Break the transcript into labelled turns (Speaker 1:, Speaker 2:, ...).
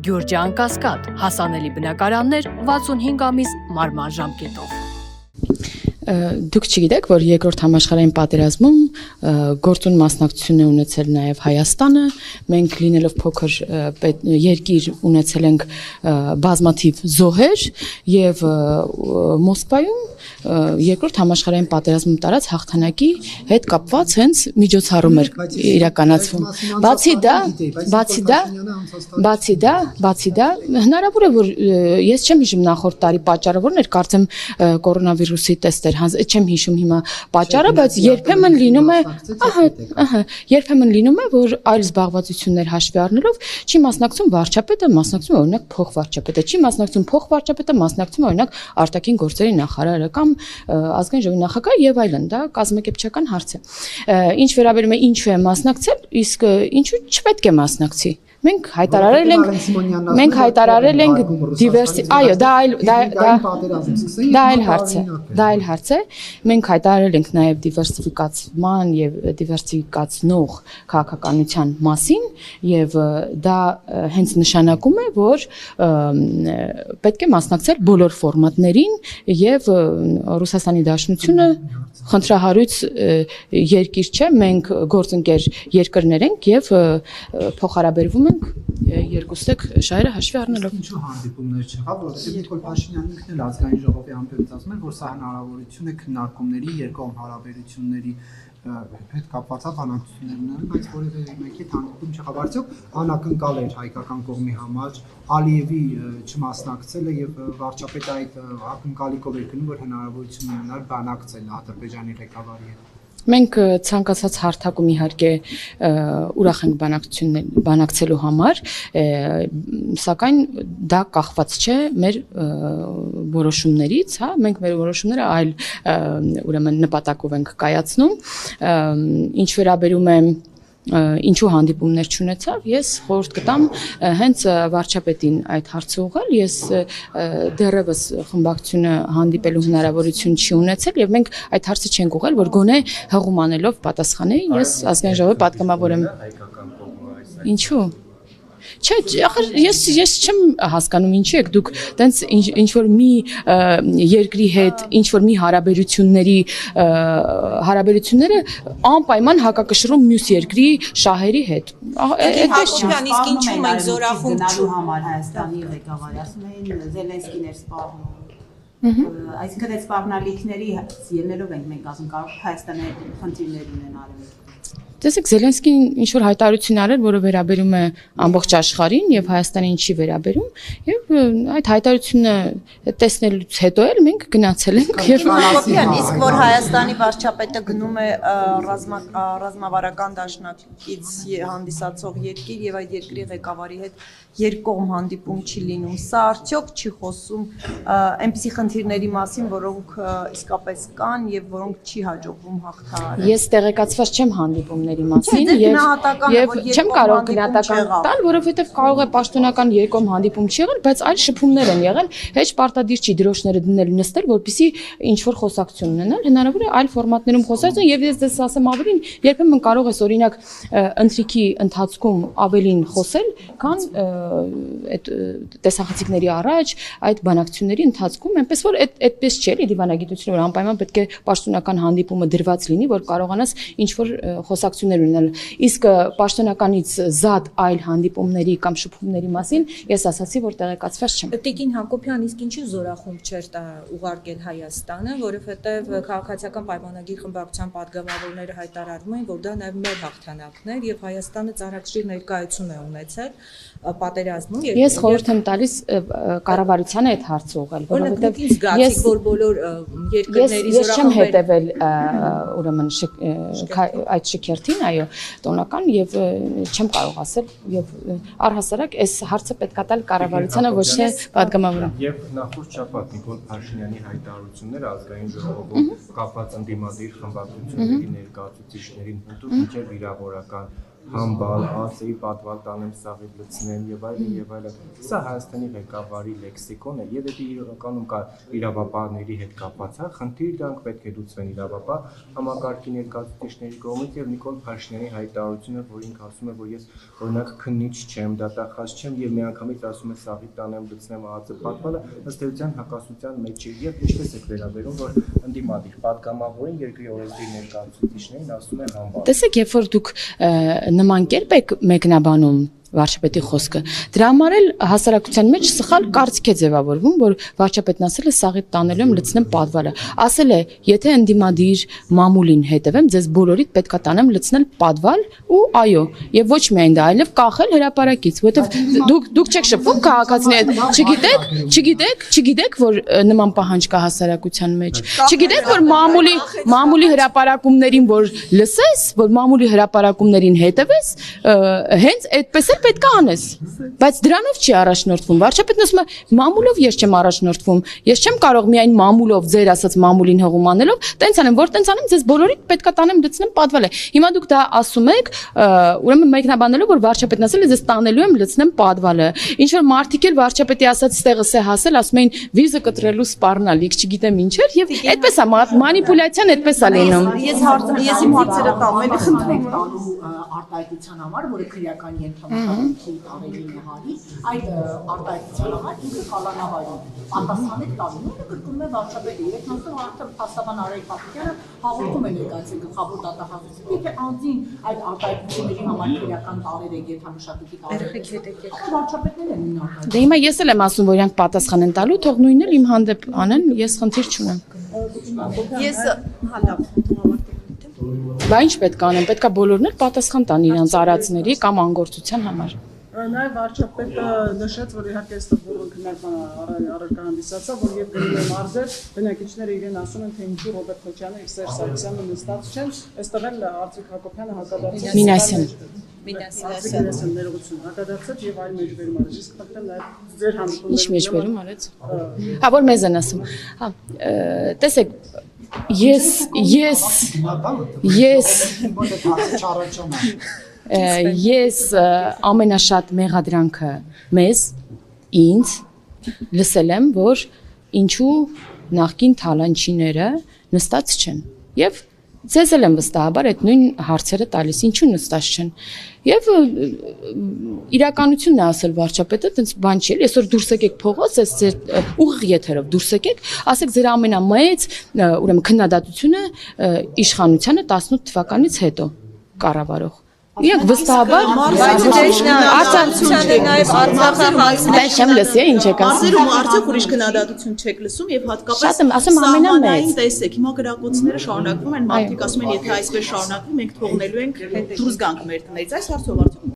Speaker 1: Գյուրջան Կասկադ, հասանելի բնակարաններ 65 ամիս մարման ժամկետով։
Speaker 2: Դուք չգիտեք, որ երկրորդ համաշխարհային պատերազմում գործուն մասնակցություն է ունեցել նաև Հայաստանը, մենք լինելով փոքր երկիր ունեցել ենք բազմաթիվ զոհեր եւ Մոսկվայում երկրորդ համաշխարհային պատերազմում տարած հաղթանակի հետ կապված հենց միջոցառում էր իրականացվում։ Բացի դա, հնարավոր է որ ես չեմ հիշում նախորդ տարի պատճառը որն էր, կարծեմ կորոնավիրուսի տեստեր, չեմ հիշում հիմա պատճառը, բայց երբեմն լինում է, որ այլ զբաղվածություններ հաշվի առնելով չի մասնակցում վարչապետը, մասնակցում օրինակ փոխվարչապետը, չի մասնակցում փոխվարչապետը, մասնակցում օրինակ արտաքին գործերի նախարարը կամ ազգային ժողովի նախագահը եւ այլն, դա կազմակերպչական հարց է։ Ինչ վերաբերում է ինչու է մասնակցել, իսկ ինչու չպետք է մասնակցի։ Մենք հայտարարել ենք դիվերսի, այո, դա այլ հարց է։ Մենք հայտարարել ենք նաև դիվերսիֆիկացման եւ դիվերսիֆիկացնող քաղաքականության մասին եւ դա հենց նշանակում է, որ պետք է մասնակցել բոլոր ֆորմատներին եւ Ռուսաստանի Դաշնությունը խնդրահարույց երկիր չէ, մենք գործընկեր երկրներ ենք եւ փոխհարաբերվում ենք երկուստեք շահերը հաշվի առնելով։
Speaker 3: Ինչու հանդիպումներ չեղավ, որովհետեւ Նիկոլ Փաշինյանն ինքն էլ ազգային ժողովի ամբողջ ասում է, որ սա հնարավորություն է քննարկումների, երկկողմ հարաբերությունների հետ կապված բանակցություններ, բայց որևէ մեկի հանդիպում չեղավ։ Արդյոք անակնկալ էր հայկական կողմի համար Ալիևի չմասնակցելը եւ վարչապետը այդ ակնկալիքով էր գնում, որ հնարավորություն ունենար բանակցել Ադրբեջանի ղեկավարի հետ։
Speaker 2: Մենք ցանկացած հարթակում իհարկե ուրախ ենք բանակցելու համար, սակայն դա կախված չէ մեր որոշումներից, հա, մենք մեր որոշումները այլ ուրեմն նպատակով ենք կայացնում, ինչ վերաբերում է ինչու հանդիպումներ չունեցավ, ես խորհուրդ կտամ հենց վարչապետին այդ հարցը ուղղել, ես դեռևս խմբակցությունը հանդիպելու հնարավորություն չի ունեցել եւ մենք այդ հարցը չենք ուղղել, որ գոնե հղում անելով պատասխանեի, ես ազգային ժողովի պատգամավոր եմ։ Ինչու՞։ Չէ, ախր ես չեմ հասկանում ինչու եք դուք տենց ինչ որ մի երկրի հետ ինչ որ մի հարաբերությունները անպայման հակակշռում մյուս երկրի շահերի հետ։ Այդպես չէ։
Speaker 4: Իսկ ինչու մենք զորախումբ
Speaker 5: համար Հայաստանի ղեկավարը ասում էին Զելենսկին էր սպառնում։ Այսինքն այդ սպառնալիքների ելնելով ենք մենք ասում կարող Հայաստանը խնդիրներ ունենալ։
Speaker 2: Տեսեք, Զելենսկին ինչ որ հայտարարություն արել, որը վերաբերում է ամբողջ աշխարհին եւ Հայաստանին չի վերաբերում, եւ այդ հայտարարությունը տեսնելուց հետո էլ մենք գնացել ենք եւ
Speaker 4: իսկ որ Հայաստանի վարչապետը գնում է ռազմավարական դաշնակից հանդիսացող երկիր եւ այդ երկրի ղեկավարի հետ երկկողմ հանդիպում չի լինում, սա արդյոք չի խոսում այնպիսի խնդիրների մասին, որոնք իսկապես կան եւ որոնք չի հաջողվում հաղթահարել։
Speaker 2: Ես տեղեկացված չեմ հանդիպումների մասին եւ չեմ կարող գնահատական տալ, որովհետեւ կարող է պաշտոնական երկկողմ հանդիպում չի եղել, բայց այլ շփումներ են եղել, հեչ պարտադիր չի դրոշները դնել նստել, որպեսզի ինչ որ խոսակցություն ունենալ, հնարավոր է այլ ֆորմատներում խոսակցություն եւ ես դες ասեմ ավելին, երբեմն կարող ես օրինակ ընթրիքի ընթացքում ավելին խոսել, քան այդ տեսախցիկների առաջ այդ բանակցությունների ընթացքում այնպես որ այդպես չէ լի դիվանագիտությունը որ անպայման պետք է պաշտոնական հանդիպումը դրված լինի որ կարողանաս ինչ որ խոսակցություններ ունենալ իսկ պաշտոնականից զատ այլ հանդիպումների կամ շփումների մասին ես ասացի որ տեղեկացված չեմ։
Speaker 4: Տիկին Հակոբյան, իսկ ինչու զորախումբ չէր ուղարկել Հայաստանը, որովհետև քաղաքացիական պայմանագիր խմբակցության պատգամավորները հայտարարում են, որ դա նաև մեր հաղթանակն էր եւ Հայաստանը ծառայողի ներկայացում է ունեցել պատերազմում։
Speaker 2: Ես խորհուրդ եմ տալիս կառավարությանը այդ հարցը ուղղել, որովհետև
Speaker 4: ես որ բոլոր երկրների
Speaker 2: ես չեմ հետևել ուրեմն այդ շքերթին, այո, տոնական եւ չեմ կարող ասել եւ առհասարակ այս հարցը պետք է տալ կառավարությանը ոչ թե պատգամավորին։
Speaker 6: Եվ նախորդ շաբաթ Նիկոլ Փաշինյանի հայտարարությունները ազգային ժողովում կապված ընդդիմադիր խմբակցությունների ներկայացուցիչներին մոտով մինչև վիրավորական համբալ, ԱԾ-ի պատվալ տանեմ, սաղիթ լցնեմ եւ այլն եւ այլն։ Սա Հայաստանի ղեկավարի լեքսիկոն է եւ դա իրականում կա իրավապահների հետ կապված է, խնդիր դրանք պետք է լուծվեն իրավապահ համակարգի ներկայացուցիչների կողմից եւ Նիկոլ Փաշինյանի հայտարարությունը, որ ինքը ասում է, որ ես օրինակ քննիչ չեմ, դատախազ չեմ եւ միանգամից ասում է սաղիթ տանեմ, լցնեմ ԱԾ պատվալը, ըստ էության հակասության մեջ է եւ ինչպես եք վերաբերում, որ ընդդիմադիր պատգամավորին երկրի օրենսդիր ներկայացուցիչներին ասում են համբալ։
Speaker 2: Տեսեք, երբ որ դուք նման կերպ եք մեկնաբանում վարչապետի խոսքը, դրա համար էլ հասարակության մեջ սխալ կարծիք է ձևավորվում, որ վարչապետն ասել է սաղիթ տանելու եմ լցնեմ պատվալը, ասել է, եթե ընդդիմադիր մամուլին հետևեմ, ձեզ բոլորիդ պետքա տանեմ լցնել պատվալ ու այո, եւ ոչ միայն դա, այլև կախել հրապարակից, որովհետեւ դուք չեք շփվում քաղաքացիների հետ, չգիտեք, որ նման պահանջ կա հասարակության մեջ, չգիտեք, որ մամուլի հրապարակումներին որ լսես, որ մամուլի հրապարակումներին հետևես, հենց այդպես էլ պետք է անես, բայց դրանով չի առաջնորդվում, վարչապետն ասում է մամուլով ես չեմ առաջնորդվում, ես չեմ կարող միայն մամուլով ձեր ասած մամուլին հողում անելով, տենց անեմ, որ տենց անեմ, ձեզ բոլորիդ պետք է տանեմ լցնեմ պատվալը, հիմա դուք դա ասում եք, ուրեմն մեկնաբանելով, որ վարչապետն ասել է ձեզ տանելու եմ լցնեմ պատվալը, ինչ որ մարդիկ էլ վարչապետի ասած ստեղս է հասել, ասում էին վիզը կտրելու սպառնալիք, չգիտեմ ինչ էր, եւ այդպես է մանիպուլյացիան այդպես է լինում։
Speaker 4: Ես իմ հարցերը տամ, էլի խնդրեմ
Speaker 7: տալու արտահայտության համար, որը քրեական ենթամշակույթի ավելի նահարի, այդ արտահայտության համար ինքը կալանավայրում պատասխան է տալու։ Նույնը կրկնում է վարչապետը, երբ նույնիսկ արդեն փաստաբան Արայիկ Պապիկյանը հաղորդում է ներկայացել գլխավոր դատախազությունը, եթե անձին այդ արտահայտությունների համար քրեական տարեր է ենթամշակույթի տարեր։ Վարչապետներն են նույն արտահայտում։
Speaker 2: Դե հիմա ես էլ եմ ասում, որ իրանք պատասխան են տալու, թող նույնն էլ իմ հանդեպ անեն, ես խնդիր չունեմ։
Speaker 4: Ես հալավ
Speaker 2: Բա ինչ պետք է անեմ, պետք է բոլորն էլ պատասխան տան իրանց արածների կամ անգործության համար։
Speaker 8: Նաև վարչապետը նշեց, որ իհարկե այստեղ բոլոր քննարկման առարկա հանդիսացավ, որ երբ գնում է մարզեր, բնակիչները իրեն ասում են, թե ինչու Ռոբերտ Քոչյանը եւ Սերժ Սարգսյանը նստած չեն, այստեղ էլ Արծվիկ Հակոբյանը հակադարձել
Speaker 2: Մինասյան
Speaker 8: ներողություն հակադարձել եւ այլ մեջբերում արեց։ Իսկ խնդրեմ նաև ձեր հանդիպումները։
Speaker 2: Ինչ մեջբերում արեց։ Հա, որ մեզ են ասում։ Հա, տեսեք, ես ամենաշատ մեղադրանքը մեզ ինձ լսել եմ, որ ինչու նախկին թալանչիները նստած չեն եւ ձեզ էլ եմ վստահաբար այդ նույն հարցերը տալիս, ինչու նստած չեն եւ իրականությունն է ասել վարչապետը, այդպես բան չի, այսօր դուրս եկեք փողոց, այս ձեր ուղիղ եթերով դուրս եկեք, ասեք ձեր ամենամեծ ուրեմն քննադատությունը իշխանությանը 18 թվականից հետո կառավարող Իրանք վստահաբար
Speaker 4: արտահայտության նաև Արցախի հարցը
Speaker 2: չեմ լսի, ինչ եք ասում։
Speaker 9: Մարզերում արդյոք ուրիշ քննադատություն չեք լսում եւ հատկապես
Speaker 2: ասում ամենամեծ
Speaker 9: տեսեք, հիմա գրակոչները շարունակվում են, մարդիկ ասում են, եթե այսպես շարունակվի, մենք թողնելու ենք դուրս գանք մեր տներից։ Այս հարցով արդյոք